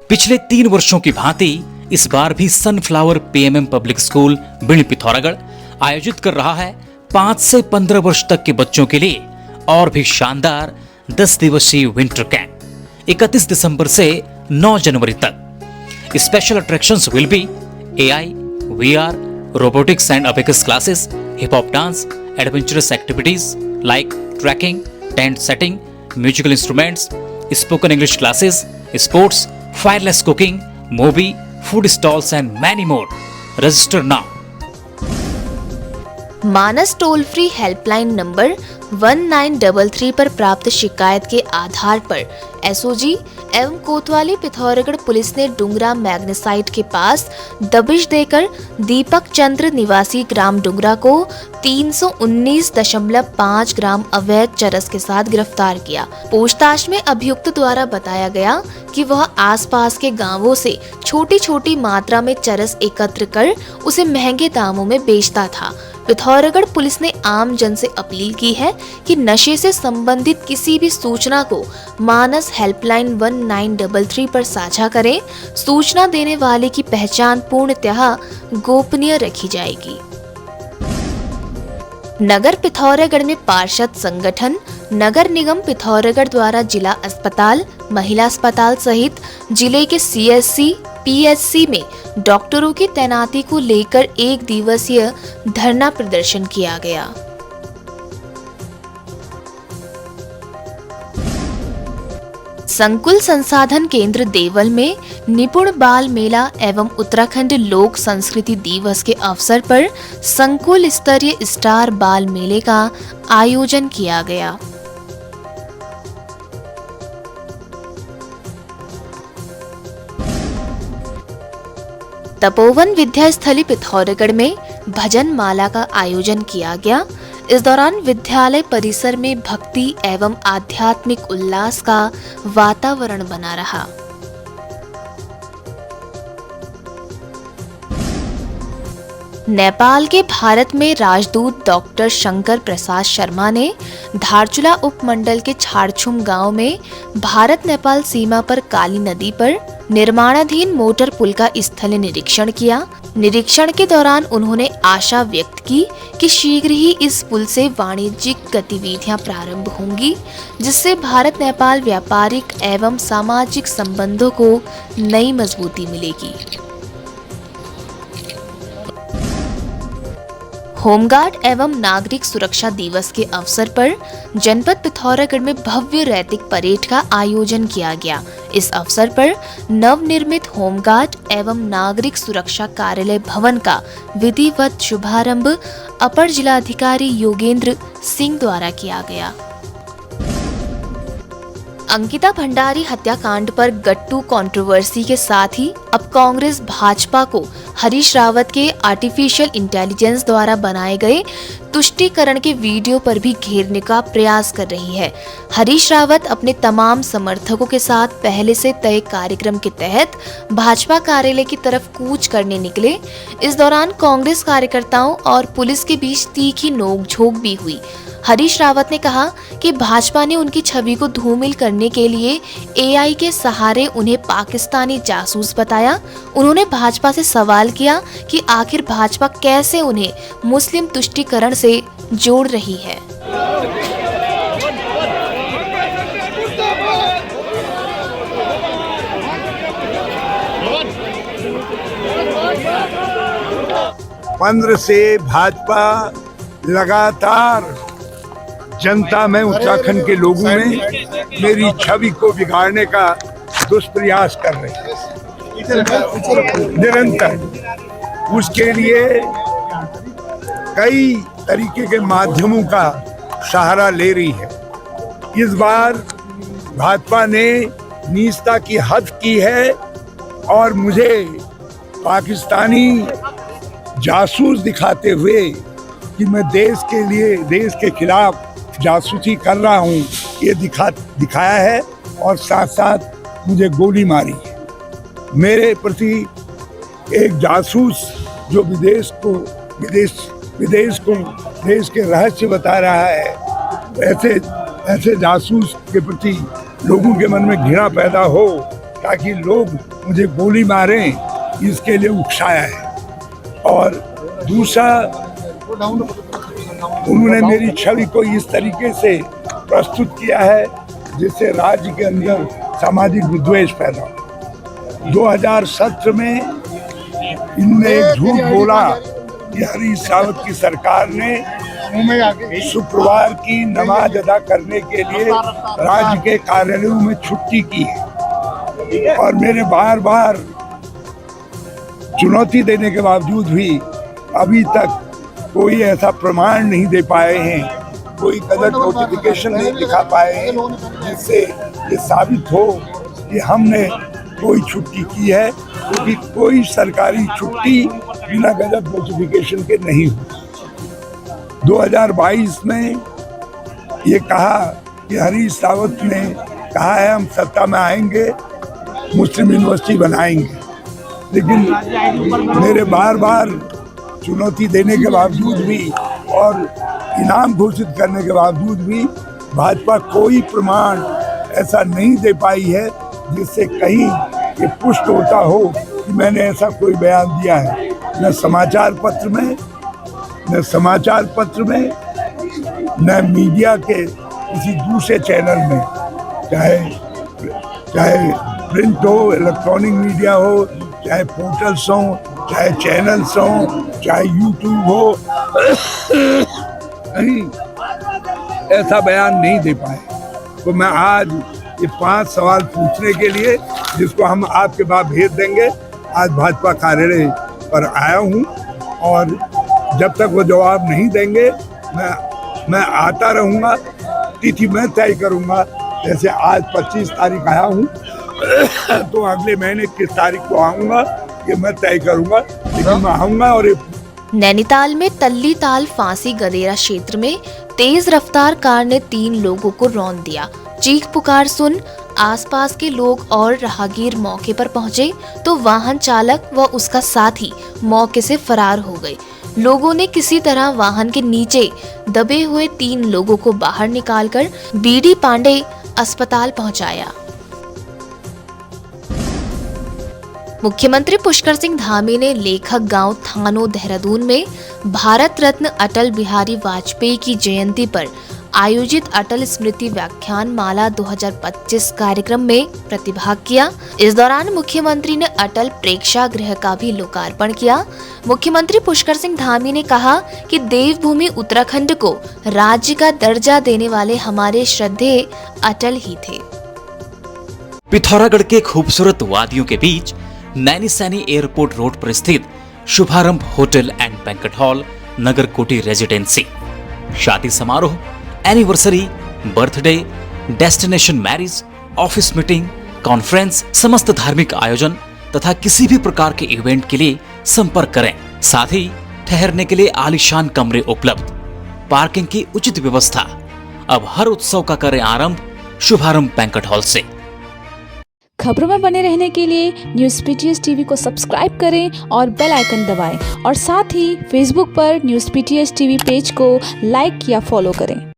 पिछले 3 वर्षों की भांति इस बार भी sunflower PMM public school Bhind Pithoragarh आयोजित कर रहा है 5 से 15 वर्ष तक के बच्चों के लिए और भी शानदार 10 दिवसीय विंटर कैंप 31 दिसंबर से 9 जनवरी तक। Special attractions will be AI, VR, robotics and abacus classes, hip hop dance, adventurous activities like trekking, tent setting, musical instruments, spoken English classes, sports, fireless cooking, movie, food stalls and many more. Register now. Manas toll free helpline number 1933 पर प्राप्त शिकायत के आधार पर SOG एवं कोतवाली Pithoragarh police ने Dungra magnesite के पास दबिश देकर दीपक चंद्र निवासी ग्राम डुंगरा को 319.5 ग्राम अवैध चरस के साथ गिरफ्तार किया। पूछताछ में अभियुक्त द्वारा बताया गया कि वह आसपास के गांवों से छोटी छोटी मात्रा में चरस एकत्र कर उसे महंगे दामों में बेचता था। पिथौरागढ़ पुलिस ने आम जन से अपील की है कि नशे से संबंधित किसी भी सूचना को मानस हेल्पलाइन 1933 पर साझा करें। सूचना देने वाले की पहचान पूर्णतः गोपनीय रखी जाएगी। नगर पिथौरागढ़ में पार्षद संगठन नगर निगम पिथौरागढ़ द्वारा जिला अस्पताल, महिला अस्पताल सहित जिले के CSC, PHC में डॉक्टरों की तैनाती को लेकर 1 दिवसीय धरना प्रदर्शन किया गया। संकुल संसाधन केंद्र देवल में निपुण बाल मेला एवं उत्तराखंड लोक संस्कृति दिवस के अवसर पर संकुल स्तरीय स्टार बाल मेले का आयोजन किया गया। तपोवन विद्यास्थली पिथौरागढ़ में भजन माला का आयोजन किया गया। इस दौरान विद्यालय परिसर में भक्ति एवं आध्यात्मिक उल्लास का वातावरण बना रहा। नेपाल के भारत में राजदूत डॉक्टर शंकर प्रसाद शर्मा ने धारचूला उपमंडल के छारछुम गांव में भारत नेपाल सीमा पर काली नदी पर निर्माणाधीन मोटर पुल का स्थलीय निरीक्षण किया। निरीक्षण के दौरान उन्होंने आशा व्यक्त की कि शीघ्र ही इस पुल से वाणिज्यिक गतिविधियां प्रारंभ होंगी, जिससे भारत नेपाल व्यापारिक एवं सामाजिक संबंधों को नई मजबूती मिलेगी। होमगार्ड एवं नागरिक सुरक्षा दिवस के अवसर पर जनपद पिथौरागढ़ में भव्य रैतिक परेड का आयोजन किया गया। इस अवसर पर नवनिर्मित होमगार्ड एवं नागरिक सुरक्षा कार्यालय भवन का विधिवत शुभारंभ अपर जिलाधिकारी योगेंद्र सिंह द्वारा किया गया। अंकिता भंडारी हत्याकांड पर गट्टू कंट्रोवर्सी के साथ ही अब कांग्रेस भाजपा को हरीश रावत के आर्टिफिशियल इंटेलिजेंस द्वारा बनाए गए तुष्टीकरण के वीडियो पर भी घेरने का प्रयास कर रही है। हरीश रावत अपने तमाम समर्थकों के साथ पहले से तय कार्यक्रम के तहत भाजपा कार्यालय की तरफ कूच करने निकले। इस दौरान कांग्रेस कार्यकर्ताओं और पुलिस के बीच तीखी नोकझोंक भी हुई। हरीश रावत ने कहा कि भाजपा ने उनकी छवि को धूमिल करने के लिए AI के सहारे उन्हें पाकिस्तानी जासूस बताया। उन्होंने भाजपा से सवाल किया कि आखिर भाजपा कैसे उन्हें मुस्लिम तुष्टीकरण से जोड़ रही है। पंद्रह से भाजपा लगातार जनता में, उत्तराखंड के लोगों में मेरी छवि को बिगाड़ने का दुष्प्रयास कर रहे हैं निरंतर। उसके लिए कई तरीके के माध्यमों का सहारा ले रही है। इस बार भाजपा ने नीचता की हद की है और मुझे पाकिस्तानी जासूस दिखाते हुए कि मैं देश के लिए, देश के खिलाफ जासूसी कर रहा हूँ, ये दिखाया है और साथ साथ मुझे गोली मारी है। मेरे प्रति एक जासूस जो विदेश को देश के रहस्य बता रहा है, ऐसे जासूस के प्रति लोगों के मन में घृणा पैदा हो, ताकि लोग मुझे गोली मारें, इसके लिए उकसाया है। और दूसरा, उन्होंने मेरी छवि को इस तरीके से प्रस्तुत किया है जिससे राज्य के अंदर सामाजिक विद्वेष फैला। 2017 में इनने एक झूठ बोला कि हरीश रावत की सरकार ने शुक्रवार की नमाज अदा करने के लिए राज्य के कार्यालयों में छुट्टी की है, और मेरे बार बार चुनौती देने के बावजूद भी अभी तक कोई ऐसा प्रमाण नहीं दे पाए हैं, कोई गलत नोटिफिकेशन नहीं दिखा पाए हैं जिससे ये साबित हो कि हमने कोई छुट्टी की है, क्योंकि कोई सरकारी छुट्टी बिना गलत नोटिफिकेशन के नहीं हुई। 2022 में ये कहा कि हरीश रावत ने कहा है हम सत्ता में आएंगे, मुस्लिम यूनिवर्सिटी बनाएंगे, लेकिन मेरे बार बार चुनौती देने के बावजूद भी और इनाम घोषित करने के बावजूद भी भाजपा कोई प्रमाण ऐसा नहीं दे पाई है जिससे कहीं ये पुष्ट होता हो कि मैंने ऐसा कोई बयान दिया है। न समाचार पत्र में, न मीडिया के किसी दूसरे चैनल में, चाहे प्रिंट हो, इलेक्ट्रॉनिक मीडिया हो, चाहे पोर्टल्स हो, चाहे चैनल्स हो, चाहे यूट्यूब हो, कहीं ऐसा बयान नहीं दे पाए। तो मैं आज ये 5 सवाल पूछने के लिए, जिसको हम आपके बाद भेज देंगे, आज भाजपा कार्यालय पर आया हूँ, और जब तक वो जवाब नहीं देंगे मैं आता रहूँगा। तिथि मैं तय करूँगा, जैसे आज 25 तारीख आया हूँ तो अगले महीने किस तारीख को आऊँगा ये मैं तय करूँगा, लेकिन मैं आऊँगा। और नैनीताल में तल्ली ताल फांसी गदेरा क्षेत्र में तेज रफ्तार कार ने 3 लोगों को रौंद दिया। चीख पुकार सुन आसपास के लोग और राहगीर मौके पर पहुंचे तो वाहन चालक व उसका साथी मौके से फरार हो गए। लोगों ने किसी तरह वाहन के नीचे दबे हुए 3 लोगों को बाहर निकालकर बीडी पांडे अस्पताल पहुंचाया। मुख्यमंत्री पुष्कर सिंह धामी ने लेखक गांव थानो देहरादून में भारत रत्न अटल बिहारी वाजपेयी की जयंती पर आयोजित अटल स्मृति व्याख्यान माला 2025 कार्यक्रम में प्रतिभाग किया। इस दौरान मुख्यमंत्री ने अटल प्रेक्षागृह का भी लोकार्पण किया। मुख्यमंत्री पुष्कर सिंह धामी ने कहा कि देवभूमि उत्तराखंड को राज्य का दर्जा देने वाले हमारे श्रद्धेय अटल ही थे। पिथौरागढ़ के खूबसूरत वादियों के बीच नैनीसैनी एयरपोर्ट रोड पर स्थित शुभारंभ होटल एंड बैंक्वेट हॉल नगर कोटी रेजिडेंसी शादी समारोह, anniversary, birthday, destination marriage, office meeting, conference, समस्त धार्मिक आयोजन तथा किसी भी प्रकार के इवेंट के लिए संपर्क करें। साथ ही ठहरने के लिए आलीशान कमरे उपलब्ध, पार्किंग की उचित व्यवस्था। अब हर उत्सव का करें आरंभ शुभारंभ बैंक्वेट हॉल से। खबरों में बने रहने के लिए न्यूज़ पीटीएस टीवी को सब्सक्राइब करें और बेल आइकन दबाएं, और साथ ही फेसबुक पर न्यूज़ पीटीएस टीवी पेज को लाइक या फॉलो करें।